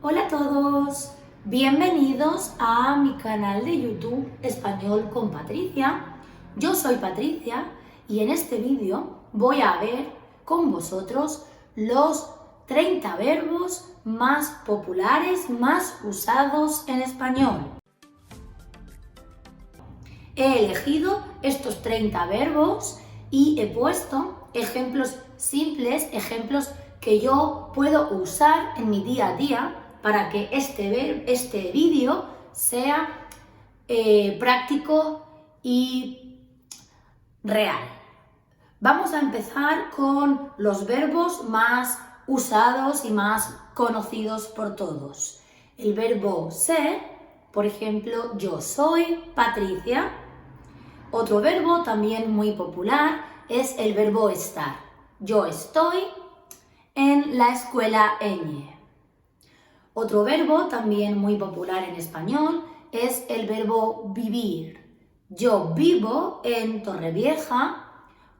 Hola a todos, bienvenidos a mi canal de YouTube Español con Patricia. Yo soy Patricia y en este vídeo voy a ver con vosotros los 30 verbos más populares, más usados en español. He elegido estos 30 verbos y he puesto ejemplos simples, ejemplos que yo puedo usar en mi día a día para que este vídeo sea práctico y real. Vamos a empezar con los verbos más usados y más conocidos por todos. El verbo ser, por ejemplo, yo soy Patricia. Otro verbo también muy popular es el verbo estar. Yo estoy en la escuela Ñ. Otro verbo también muy popular en español es el verbo vivir. Yo vivo en Torrevieja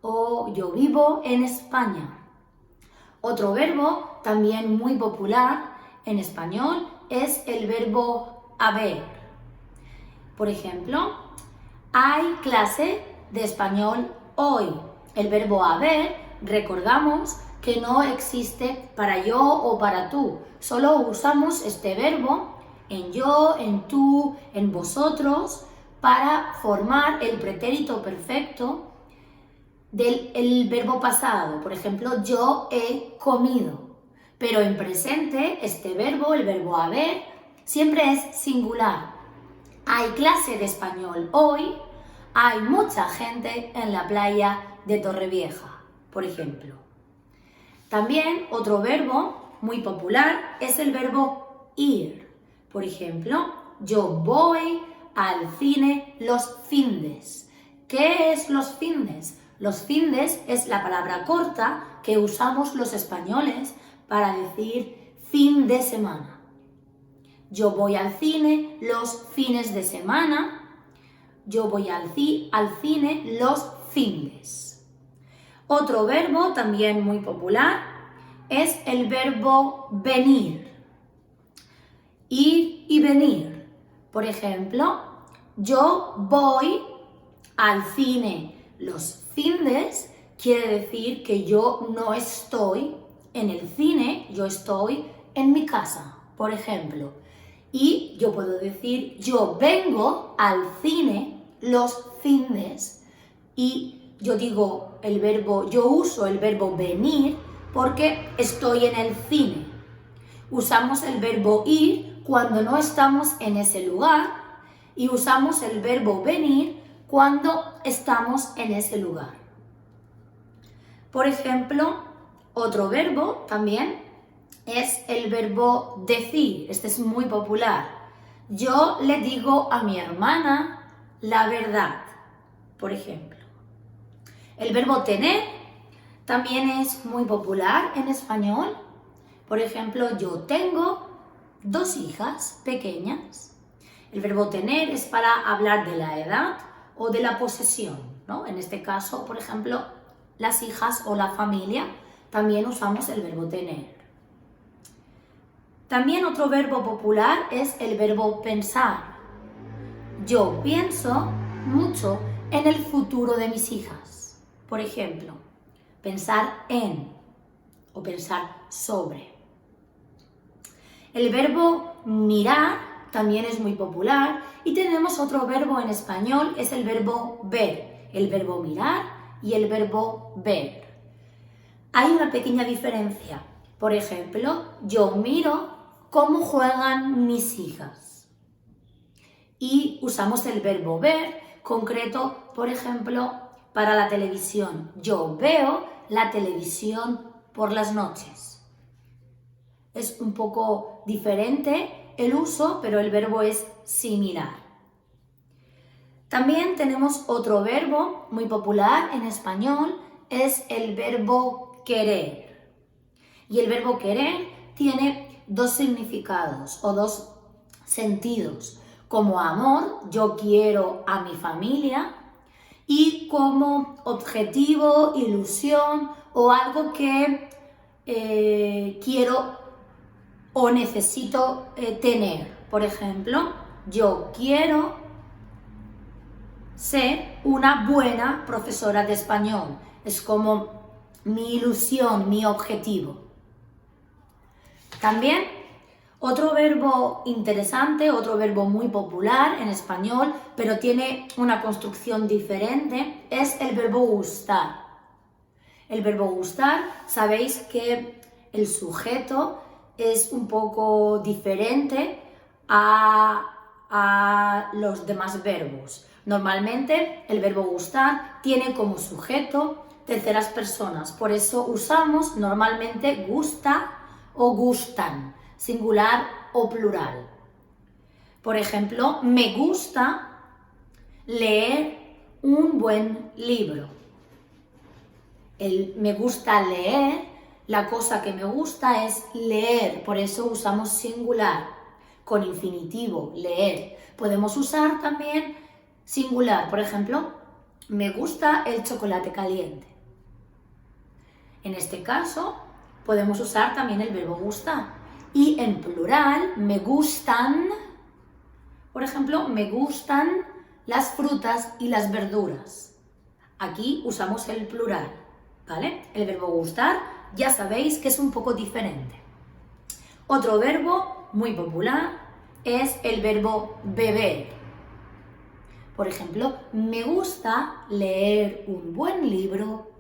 o yo vivo en España. Otro verbo también muy popular en español es el verbo haber. Por ejemplo, hay clase de español hoy. El verbo haber, recordamos que no existe para yo o para tú. Solo usamos este verbo en yo, en tú, en vosotros, para formar el pretérito perfecto del verbo pasado. Por ejemplo, yo he comido. Pero en presente, este verbo, el verbo haber, siempre es singular. Hay clase de español hoy, hay mucha gente en la playa de Torrevieja, por ejemplo. También otro verbo muy popular es el verbo ir. Por ejemplo, yo voy al cine los findes. ¿Qué es los findes? Los findes es la palabra corta que usamos los españoles para decir fin de semana. Yo voy al cine los fines de semana. Yo voy al cine los findes. Otro verbo también muy popular es el verbo venir. Ir y venir. Por ejemplo, yo voy al cine los findes, quiere decir que yo no estoy en el cine, yo estoy en mi casa, por ejemplo. Y yo puedo decir, yo vengo al cine los findes y yo digo yo uso el verbo venir porque estoy en el cine. Usamos el verbo ir cuando no estamos en ese lugar y usamos el verbo venir cuando estamos en ese lugar. Por ejemplo, otro verbo también es el verbo decir. Este es muy popular. Yo le digo a mi hermana la verdad, por ejemplo. El verbo tener también es muy popular en español. Por ejemplo, yo tengo 2 hijas pequeñas. El verbo tener es para hablar de la edad o de la posesión, ¿no? En este caso, por ejemplo, las hijas o la familia, también usamos el verbo tener. También otro verbo popular es el verbo pensar. Yo pienso mucho en el futuro de mis hijas. Por ejemplo, pensar en o pensar sobre. El verbo mirar también es muy popular y tenemos otro verbo en español, es el verbo ver. El verbo mirar y el verbo ver. Hay una pequeña diferencia. Por ejemplo, yo miro cómo juegan mis hijas. Y usamos el verbo ver, concreto, por ejemplo, para la televisión. Yo veo la televisión por las noches. Es un poco diferente el uso, pero el verbo es similar. También tenemos otro verbo muy popular en español, es el verbo querer. Y el verbo querer tiene 2 significados o 2 sentidos. Como amor, yo quiero a mi familia, y como objetivo, ilusión o algo que quiero o necesito tener. Por ejemplo, yo quiero ser una buena profesora de español. Es como mi ilusión, mi objetivo. También otro verbo interesante, otro verbo muy popular en español, pero tiene una construcción diferente, es el verbo gustar. El verbo gustar, sabéis que el sujeto es un poco diferente a los demás verbos. Normalmente el verbo gustar tiene como sujeto terceras personas, por eso usamos normalmente gusta o gustan, singular o plural. Por ejemplo, me gusta leer un buen libro. Me gusta leer, la cosa que me gusta es leer, por eso usamos singular, con infinitivo, leer. Podemos usar también singular, por ejemplo, me gusta el chocolate caliente. En este caso, podemos usar también el verbo gustar. Y en plural, me gustan, por ejemplo, me gustan las frutas y las verduras. Aquí usamos el plural, ¿vale? El verbo gustar, ya sabéis que es un poco diferente. Otro verbo muy popular es el verbo beber. Por ejemplo, me gusta leer un buen libro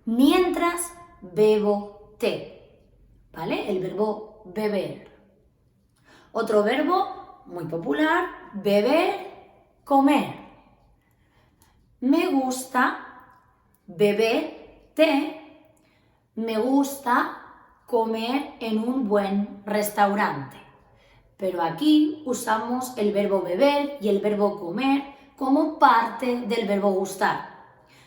mientras bebo té, ¿vale? El verbo beber. Otro verbo muy popular, beber, comer. Me gusta beber té, me gusta comer en un buen restaurante. Pero aquí usamos el verbo beber y el verbo comer como parte del verbo gustar.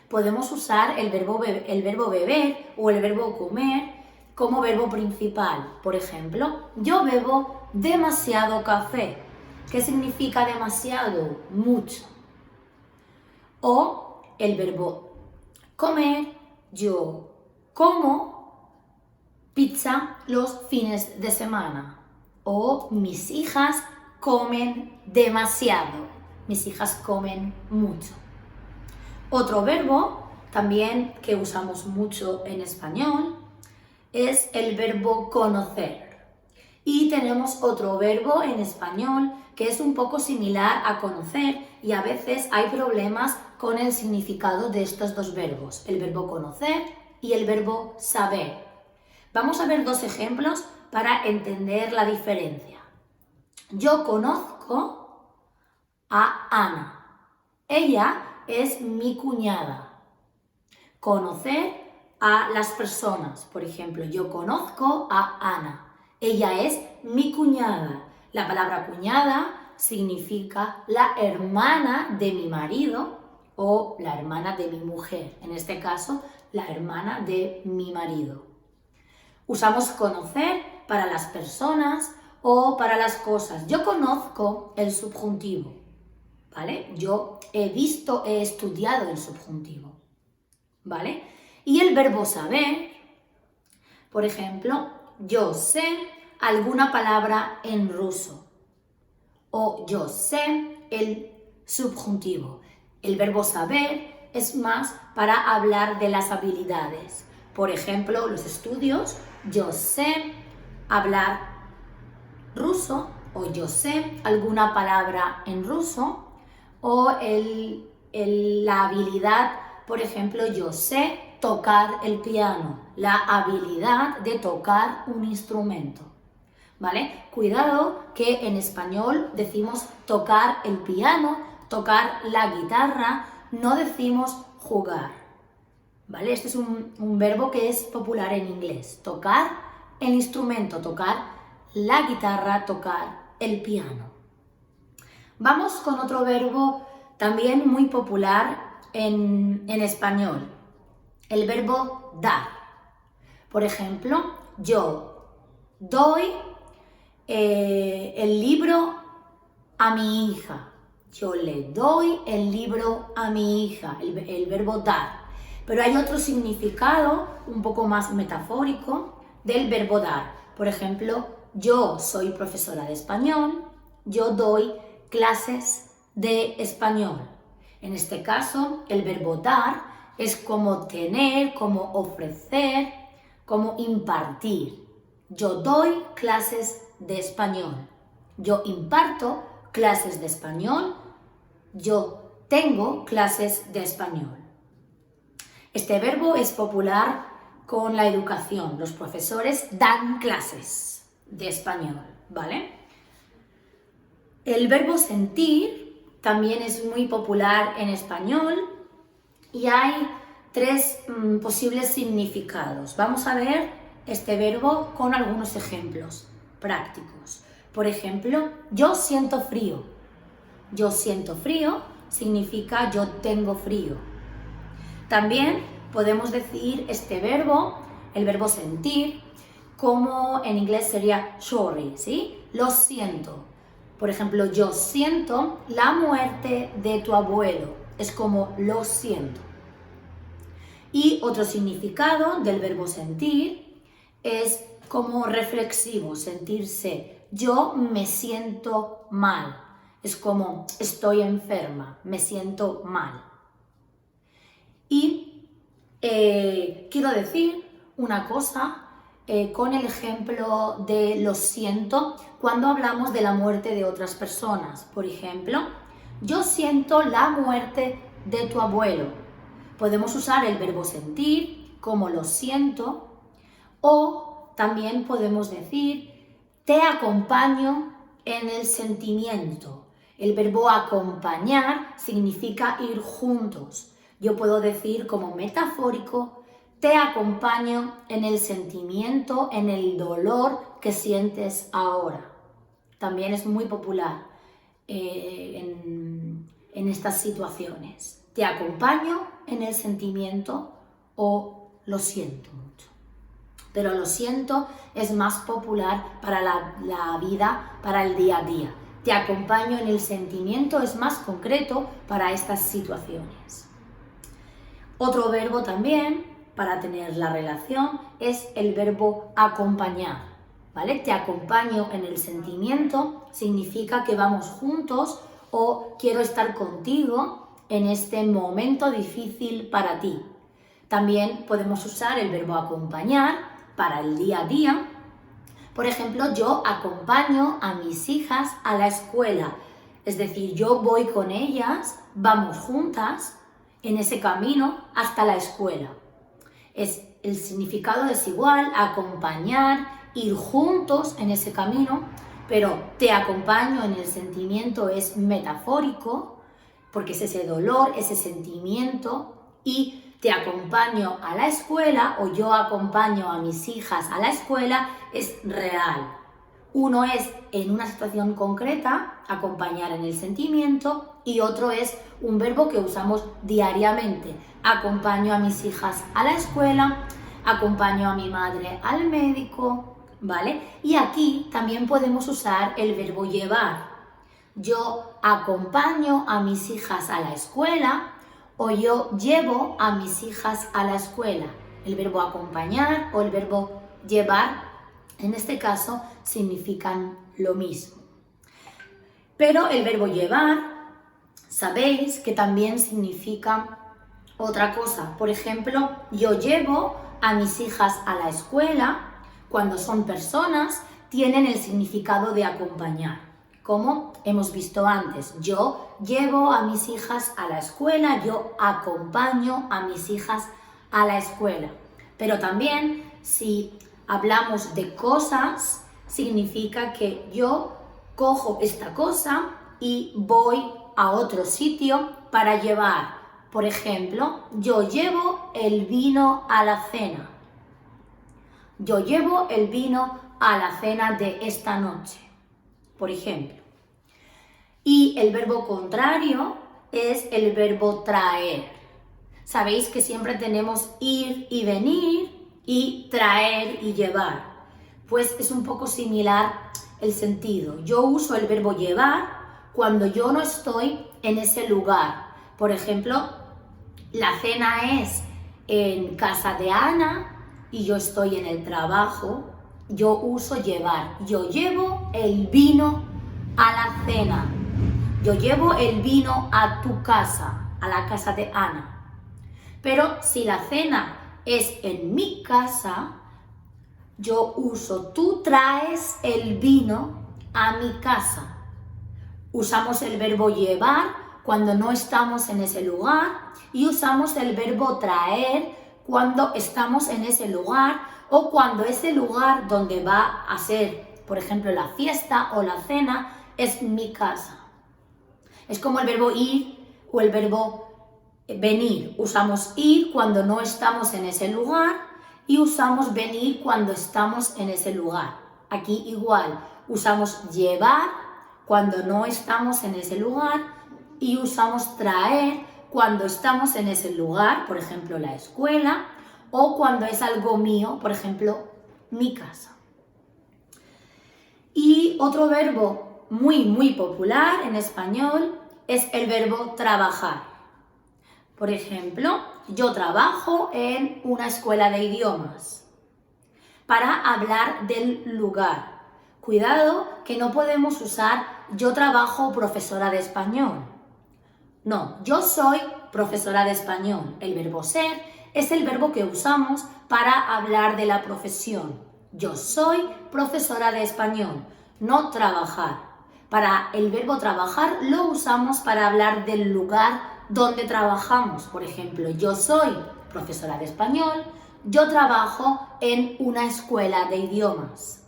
Podemos usar el verbo beber o el verbo comer como verbo principal. Por ejemplo, yo bebo demasiado café. ¿Qué significa demasiado? Mucho. O el verbo comer, yo como pizza los fines de semana. O mis hijas comen demasiado. Mis hijas comen mucho. Otro verbo también que usamos mucho en español es el verbo conocer. Y tenemos otro verbo en español que es un poco similar a conocer y a veces hay problemas con el significado de estos dos verbos, el verbo conocer y el verbo saber. Vamos a ver dos ejemplos para entender la diferencia. Yo conozco a Ana. Ella es mi cuñada. Conocer a las personas. Por ejemplo, yo conozco a Ana. Ella es mi cuñada. La palabra cuñada significa la hermana de mi marido o la hermana de mi mujer. En este caso, la hermana de mi marido. Usamos conocer para las personas o para las cosas. Yo conozco el subjuntivo, ¿vale? Yo he visto, he estudiado el subjuntivo, ¿vale? Y el verbo saber, por ejemplo, yo sé alguna palabra en ruso o yo sé el subjuntivo. El verbo saber es más para hablar de las habilidades. Por ejemplo, los estudios, yo sé hablar ruso o yo sé alguna palabra en ruso o la habilidad, por ejemplo, yo sé tocar el piano, la habilidad de tocar un instrumento, ¿vale? Cuidado que en español decimos tocar el piano, tocar la guitarra, no decimos jugar, ¿vale? Este es un verbo que es popular en inglés, tocar el instrumento, tocar la guitarra, tocar el piano. Vamos con otro verbo también muy popular en español, el verbo dar. Por ejemplo, yo doy el libro a mi hija. Yo le doy el libro a mi hija, el verbo dar. Pero hay otro significado un poco más metafórico del verbo dar. Por ejemplo, yo soy profesora de español, yo doy clases de español. En este caso, el verbo dar es como tener, como ofrecer, como impartir. Yo doy clases de español. Yo imparto clases de español. Yo tengo clases de español. Este verbo es popular con la educación. Los profesores dan clases de español, ¿vale? El verbo sentir también es muy popular en español y hay tres posibles significados. Vamos a ver este verbo con algunos ejemplos prácticos. Por ejemplo, yo siento frío. Yo siento frío significa yo tengo frío. También podemos decir este verbo, el verbo sentir, como en inglés sería sorry, ¿sí? Lo siento. Por ejemplo, yo siento la muerte de tu abuelo. Es como lo siento. Y otro significado del verbo sentir es como reflexivo, sentirse. Yo me siento mal. Es como estoy enferma, me siento mal. Y quiero decir una cosa con el ejemplo de lo siento cuando hablamos de la muerte de otras personas. Por ejemplo, yo siento la muerte de tu abuelo. Podemos usar el verbo sentir como lo siento o también podemos decir te acompaño en el sentimiento. El verbo acompañar significa ir juntos. Yo puedo decir como metafórico, te acompaño en el sentimiento, en el dolor que sientes ahora. También es muy popular en estas situaciones. Te acompaño en el sentimiento o lo siento mucho. Pero lo siento es más popular para la vida, para el día a día. Te acompaño en el sentimiento es más concreto para estas situaciones. Otro verbo también para tener la relación es el verbo acompañar, ¿vale? Te acompaño en el sentimiento significa que vamos juntos o quiero estar contigo en este momento difícil para ti. También podemos usar el verbo acompañar para el día a día. Por ejemplo, yo acompaño a mis hijas a la escuela, es decir, yo voy con ellas, vamos juntas en ese camino hasta la escuela. El significado es igual, acompañar, ir juntos en ese camino, pero te acompaño en el sentimiento es metafórico, porque es ese dolor, ese sentimiento, y te acompaño a la escuela o yo acompaño a mis hijas a la escuela es real. Uno es en una situación concreta, acompañar en el sentimiento, y otro es un verbo que usamos diariamente. Acompaño a mis hijas a la escuela, acompaño a mi madre al médico, ¿vale? Y aquí también podemos usar el verbo llevar. Yo acompaño a mis hijas a la escuela o yo llevo a mis hijas a la escuela. El verbo acompañar o el verbo llevar, en este caso, significan lo mismo. Pero el verbo llevar, sabéis que también significa otra cosa. Por ejemplo, yo llevo a mis hijas a la escuela. Cuando son personas, tienen el significado de acompañar. Como hemos visto antes, yo llevo a mis hijas a la escuela, yo acompaño a mis hijas a la escuela. Pero también, si hablamos de cosas, significa que yo cojo esta cosa y voy a otro sitio para llevar. Por ejemplo, yo llevo el vino a la cena. Yo llevo el vino a la cena de esta noche, por ejemplo. Y el verbo contrario es el verbo traer. Sabéis que siempre tenemos ir y venir y traer y llevar. Pues es un poco similar el sentido. Yo uso el verbo llevar cuando yo no estoy en ese lugar. Por ejemplo, la cena es en casa de Ana y yo estoy en el trabajo yo uso llevar. Yo llevo el vino a la cena. Yo llevo el vino a tu casa, a la casa de Ana. Pero si la cena es en mi casa, yo uso tú traes el vino a mi casa. Usamos el verbo llevar cuando no estamos en ese lugar y usamos el verbo traer cuando estamos en ese lugar o cuando ese lugar donde va a ser, por ejemplo, la fiesta o la cena es mi casa. Es como el verbo ir o el verbo venir. Usamos ir cuando no estamos en ese lugar y usamos venir cuando estamos en ese lugar. Aquí igual, usamos llevar cuando no estamos en ese lugar y usamos traer cuando estamos en ese lugar, por ejemplo, la escuela, o cuando es algo mío, por ejemplo, mi casa. Y otro verbo muy popular en español es el verbo trabajar. Por ejemplo, yo trabajo en una escuela de idiomas. Para hablar del lugar. Cuidado que no podemos usar yo trabajo profesora de español. No, yo soy profesora de español. El verbo ser es el verbo que usamos para hablar de la profesión. Yo soy profesora de español, no trabajar. Para el verbo trabajar lo usamos para hablar del lugar donde trabajamos. Por ejemplo, yo soy profesora de español, yo trabajo en una escuela de idiomas.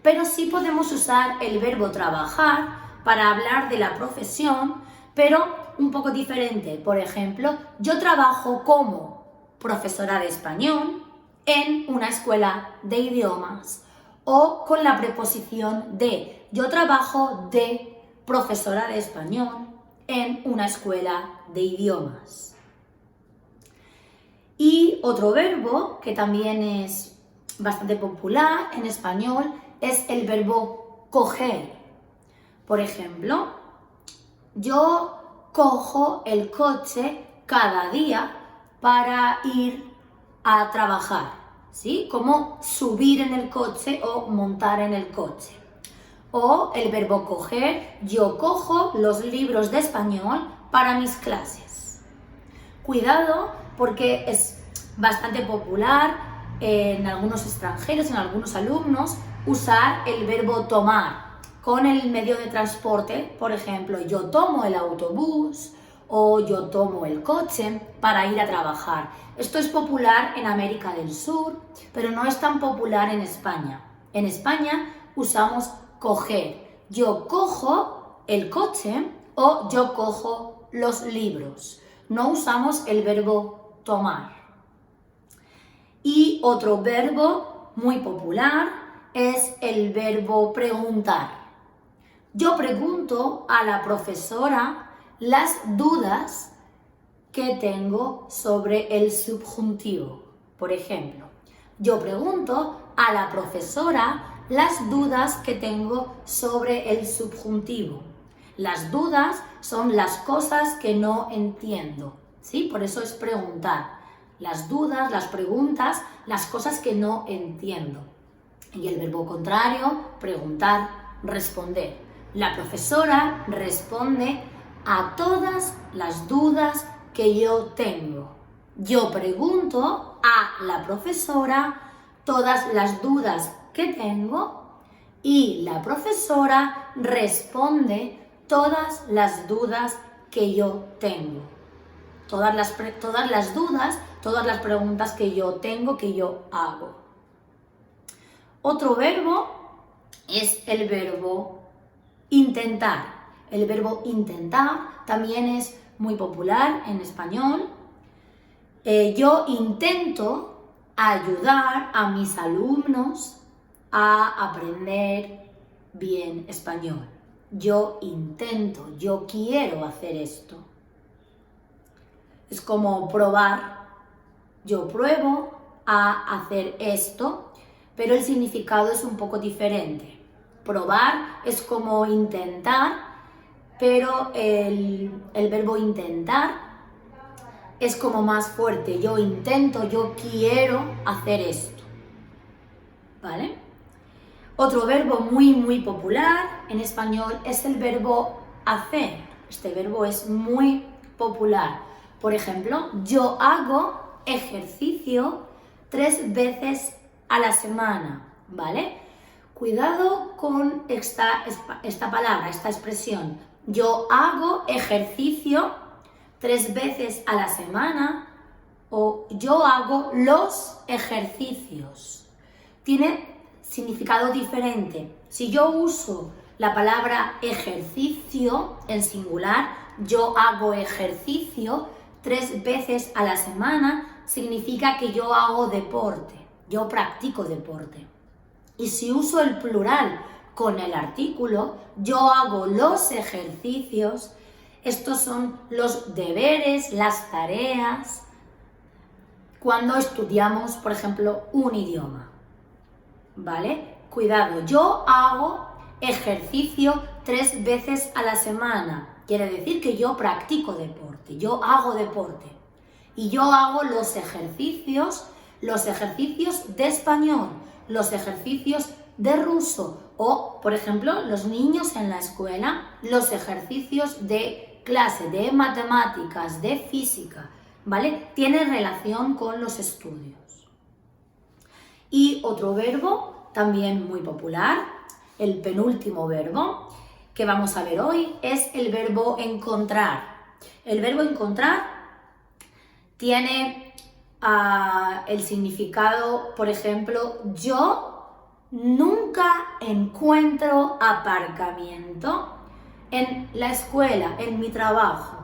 Pero sí podemos usar el verbo trabajar para hablar de la profesión, pero un poco diferente. Por ejemplo, yo trabajo como profesora de español en una escuela de idiomas o con la preposición de. Yo trabajo de profesora de español en una escuela de idiomas. Y otro verbo que también es bastante popular en español es el verbo coger. Por ejemplo, yo cojo el coche cada día para ir a trabajar, ¿sí? Como subir en el coche o montar en el coche. O el verbo coger, yo cojo los libros de español para mis clases. Cuidado porque es bastante popular en algunos extranjeros, en algunos alumnos, usar el verbo tomar con el medio de transporte. Por ejemplo, yo tomo el autobús o yo tomo el coche para ir a trabajar. Esto es popular en América del Sur, pero no es tan popular en España. En España usamos coger. Yo cojo el coche o yo cojo los libros. No usamos el verbo tomar. Y otro verbo muy popular es el verbo preguntar. Yo pregunto a la profesora las dudas que tengo sobre el subjuntivo. Por ejemplo, yo pregunto a la profesora las dudas que tengo sobre el subjuntivo. Las dudas son las cosas que no entiendo, ¿sí? Por eso es preguntar. Las dudas, las preguntas, las cosas que no entiendo. Y el verbo contrario, preguntar, responder. La profesora responde a todas las dudas que yo tengo. Yo pregunto a la profesora todas las dudas que tengo y la profesora responde todas las dudas que yo tengo. Todas las dudas, todas las preguntas que yo tengo, que yo hago. Otro verbo es el verbo intentar. El verbo intentar también es muy popular en español. Yo intento ayudar a mis alumnos a aprender bien español. Yo intento, yo quiero hacer esto. Es como probar. Yo pruebo a hacer esto, pero el significado es un poco diferente. Probar es como intentar, pero el verbo intentar es como más fuerte. Yo intento, yo quiero hacer esto. ¿vale? Otro verbo muy popular en español es el verbo hacer. Este verbo es muy popular. Por ejemplo, yo hago ejercicio 3 veces a la semana, ¿vale? Cuidado con esta palabra, esta expresión. Yo hago ejercicio 3 veces a la semana o yo hago los ejercicios. Tiene significado diferente. Si yo uso la palabra ejercicio en singular, yo hago ejercicio 3 veces a la semana, significa que yo hago deporte, yo practico deporte. Y si uso el plural con el artículo, yo hago los ejercicios, estos son los deberes, las tareas, cuando estudiamos, por ejemplo, un idioma. ¿Vale? Cuidado, yo hago ejercicio 3 veces a la semana. Quiere decir que yo practico deporte, yo hago deporte. Y yo hago los ejercicios de español, los ejercicios de ruso o, por ejemplo, los niños en la escuela, los ejercicios de clase, de matemáticas, de física, ¿vale? Tiene relación con los estudios. Y otro verbo, también muy popular, el penúltimo verbo que vamos a ver hoy es el verbo encontrar. El verbo encontrar tiene el significado, por ejemplo, yo nunca encuentro aparcamiento en la escuela, en mi trabajo,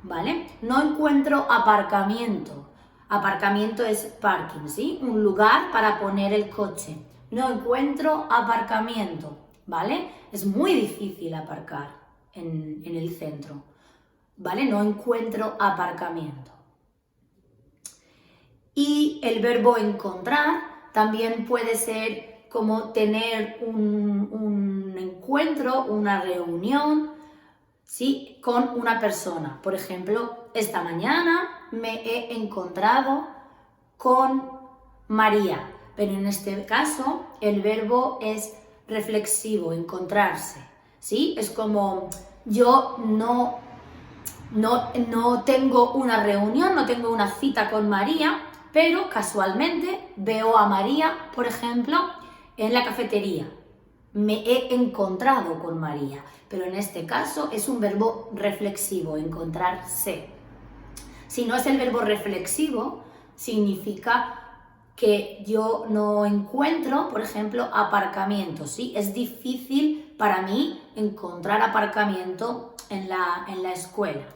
¿vale? No encuentro aparcamiento. Aparcamiento es parking, ¿sí? Un lugar para poner el coche. No encuentro aparcamiento, ¿vale? Es muy difícil aparcar en el centro, ¿vale? No encuentro aparcamiento. Y el verbo encontrar también puede ser como tener un encuentro, una reunión, ¿sí? Con una persona. Por ejemplo, esta mañana me he encontrado con María, pero en este caso el verbo es reflexivo, encontrarse, ¿sí? Es como yo no tengo una reunión, no tengo una cita con María, pero casualmente veo a María, por ejemplo, en la cafetería. Me he encontrado con María, pero en este caso es un verbo reflexivo, encontrarse. Si no es el verbo reflexivo, significa que yo no encuentro, por ejemplo, aparcamiento, ¿sí? Es difícil para mí encontrar aparcamiento en la escuela.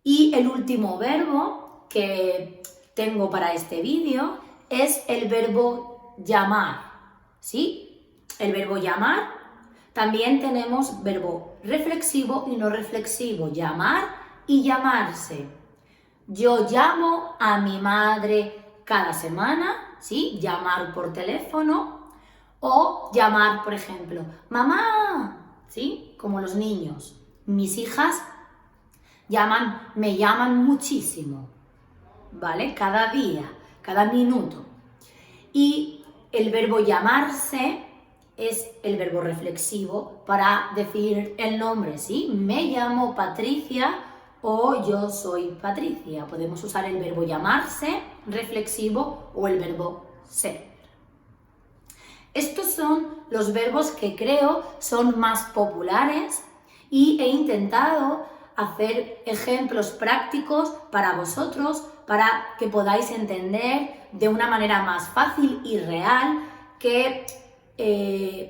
Y el último verbo que tengo para este vídeo es el verbo llamar, ¿sí? El verbo llamar, también tenemos verbo reflexivo y no reflexivo, llamar y llamarse. Yo llamo a mi madre cada semana, ¿sí? Llamar por teléfono o llamar, por ejemplo, mamá, ¿sí? Como los niños. Mis hijas me llaman muchísimo, ¿vale? Cada día, cada minuto. Y el verbo llamarse es el verbo reflexivo para decir el nombre, ¿sí? Me llamo Patricia o yo soy Patricia. Podemos usar el verbo llamarse, reflexivo, o el verbo ser. Estos son los verbos que creo son más populares y he intentado hacer ejemplos prácticos para vosotros para que podáis entender de una manera más fácil y real qué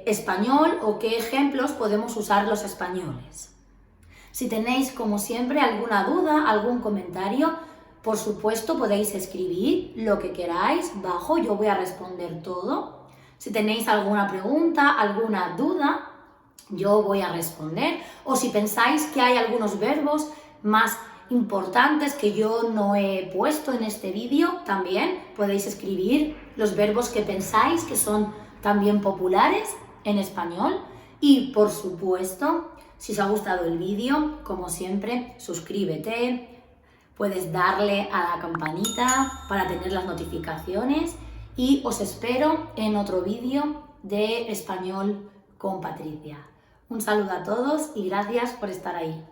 español o qué ejemplos podemos usar los españoles. Si tenéis, como siempre, alguna duda, algún comentario, por supuesto podéis escribir lo que queráis bajo, yo voy a responder todo. Si tenéis alguna pregunta, alguna duda, yo voy a responder. O si pensáis que hay algunos verbos más importantes que yo no he puesto en este vídeo, también podéis escribir los verbos que pensáis que son también populares en español. Y, por supuesto, si os ha gustado el vídeo, como siempre, suscríbete, puedes darle a la campanita para tener las notificaciones y os espero en otro vídeo de español con Patricia. Un saludo a todos y gracias por estar ahí.